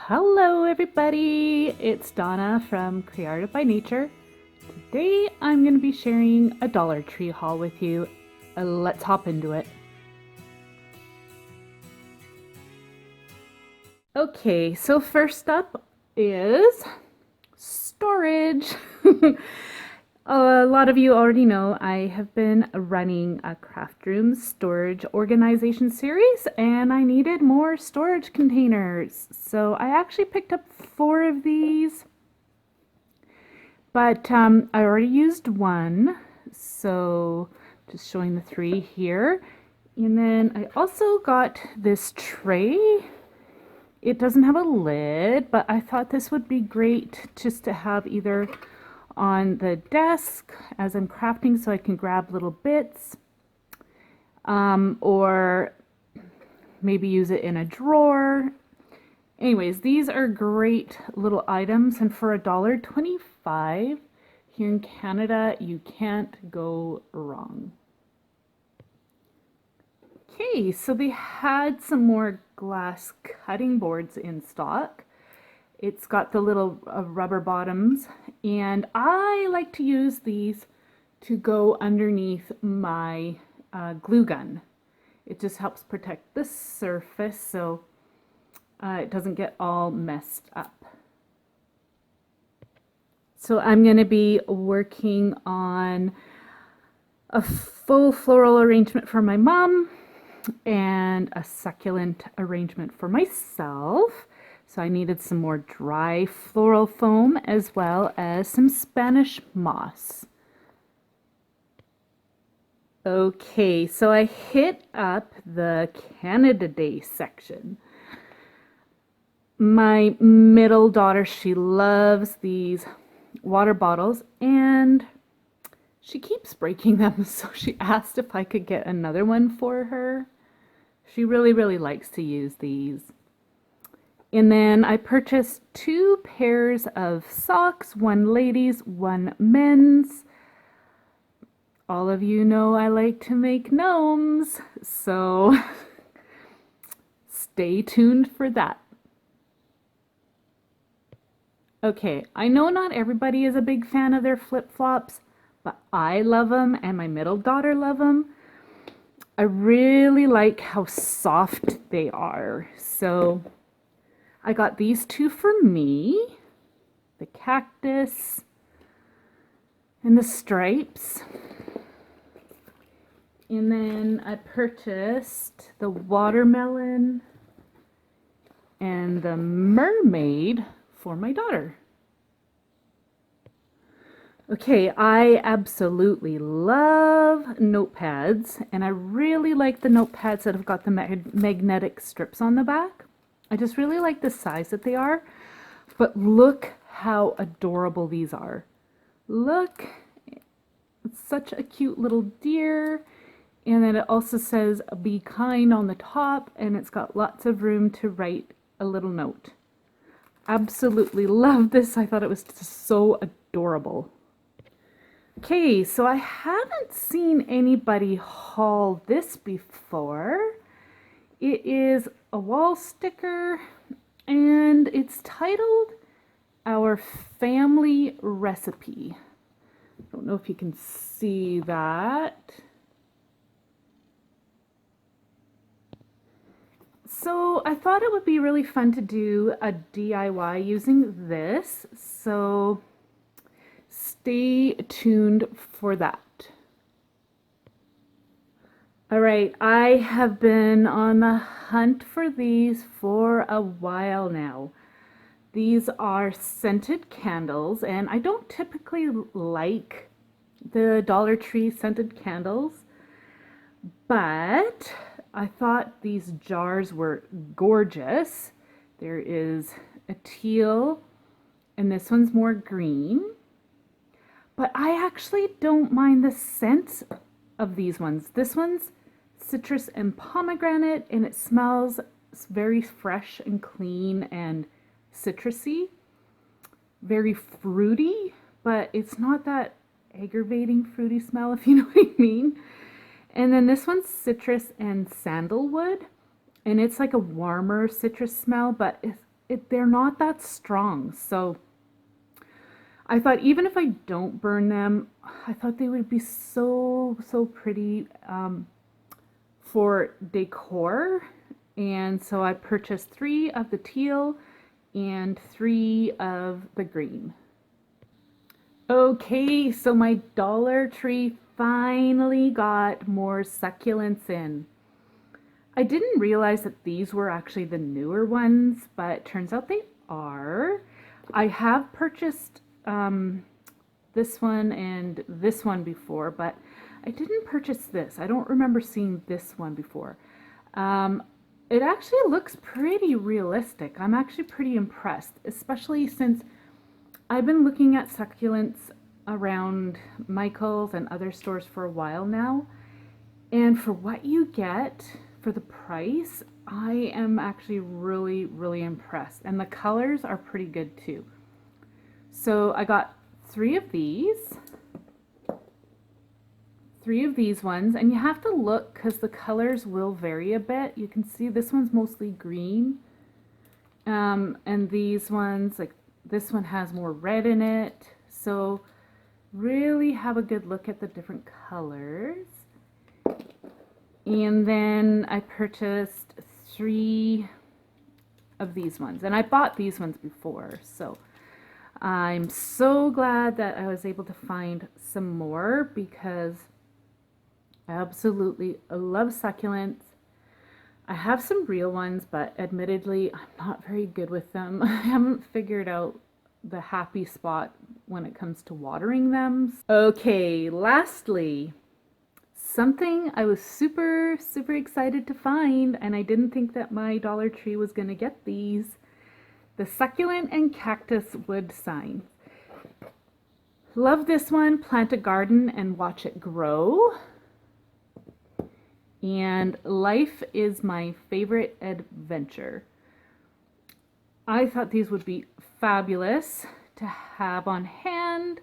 Hello everybody, it's Donna from Creative by Nature. Today I'm going to be sharing a Dollar Tree haul with you. Let's hop into it. Okay, so first up is storage. A lot of you already know I have been running a craft room storage organization series and I needed more storage containers. So I actually picked up 4 of these, but I already used one. So just showing the 3 here. And then I also got this tray. It doesn't have a lid, but I thought this would be great just to have either on the desk as I'm crafting so I can grab little bits, or maybe use it in a drawer. Anyways, these are great little items, and for $1.25 here in Canada, you can't go wrong. Okay, so they had some more glass cutting boards in stock. It's got the little rubber bottoms, and I like to use these to go underneath my glue gun. It just helps protect the surface so it doesn't get all messed up. So I'm going to be working on a full floral arrangement for my mom and a succulent arrangement for myself. So I needed some more dry floral foam as well as some Spanish moss. Okay, so I hit up the Canada Day section. My middle daughter, she loves these water bottles and she keeps breaking them, so she asked if I could get another one for her. She really likes to use these. And then I purchased 2 pairs of socks, one ladies, one men's. All of you know I like to make gnomes, so stay tuned for that. Okay, I know not everybody is a big fan of their flip-flops, but I love them and my middle daughter love them. I really like how soft they are, so I got these 2 for me, the cactus and the stripes. And then I purchased the watermelon and the mermaid for my daughter. Okay, I absolutely love notepads, and I really like the notepads that have got the magnetic strips on the back. I just really like the size that they are, but look how adorable these are. Look, it's such a cute little deer, and then it also says be kind on the top, and it's got lots of room to write a little note. Absolutely love this. I thought it was just so adorable. Okay, so I haven't seen anybody haul this before. It is a wall sticker and it's titled Our Family Recipe. I don't know if you can see that. So I thought it would be really fun to do a DIY using this, so stay tuned for that. All right, I have been on the hunt for these for a while now. These are scented candles, and I don't typically like the Dollar Tree scented candles, but I thought these jars were gorgeous. There is a teal, and this one's more green. But I actually don't mind the scent of these ones. This one's citrus and pomegranate, and it smells very fresh and clean and citrusy. Very fruity, but it's not that aggravating fruity smell, if you know what I mean. And then this one's citrus and sandalwood, and it's like a warmer citrus smell, but they're not that strong. So I thought even if I don't burn them, I thought they would be so, so pretty for decor. And so I purchased 3 of the teal and 3 of the green. Okay, so my Dollar Tree finally got more succulents in. I didn't realize that these were actually the newer ones, but it turns out they are. I have purchased this one and this one before, but I didn't purchase this. I don't remember seeing this one before. It actually looks pretty realistic. I'm actually pretty impressed, especially since I've been looking at succulents around Michael's and other stores for a while now. And for what you get for the price, I am actually really, really impressed. And the colors are pretty good too. So I got 3 of these. 3 of these ones, and you have to look because the colors will vary a bit. You can see this one's mostly green, and these ones, like this one has more red in it. So really have a good look at the different colors. And then I purchased 3 of these ones, and I bought these ones before, so I'm so glad that I was able to find some more because I absolutely love succulents. I have some real ones, but admittedly, I'm not very good with them. I haven't figured out the happy spot when it comes to watering them. Okay, lastly, something I was super, super excited to find, and I didn't think that my Dollar Tree was going to get these. The succulent and cactus wood sign. Love this one. Plant a garden and watch it grow. And life is my favorite adventure. I thought these would be fabulous to have on hand.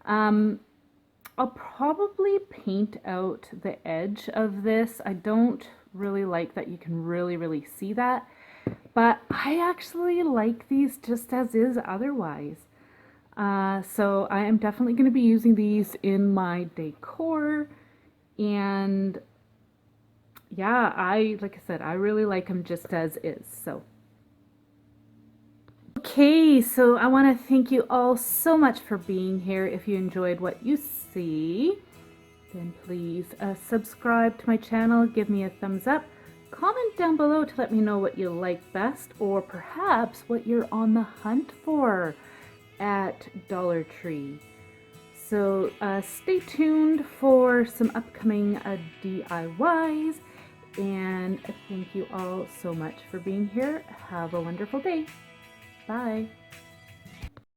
I'll probably paint out the edge of this. I don't really like that you can really see that, but I actually like these just as is otherwise. So I am definitely going to be using these in my decor, and yeah, like I said, I really like them just as is. So okay, so I want to thank you all so much for being here. If you enjoyed what you see, then please subscribe to my channel, give me a thumbs up, comment down below to let me know what you like best, or perhaps what you're on the hunt for at Dollar Tree. So stay tuned for some upcoming DIYs, and thank you all so much for being here. Have a wonderful day. Bye.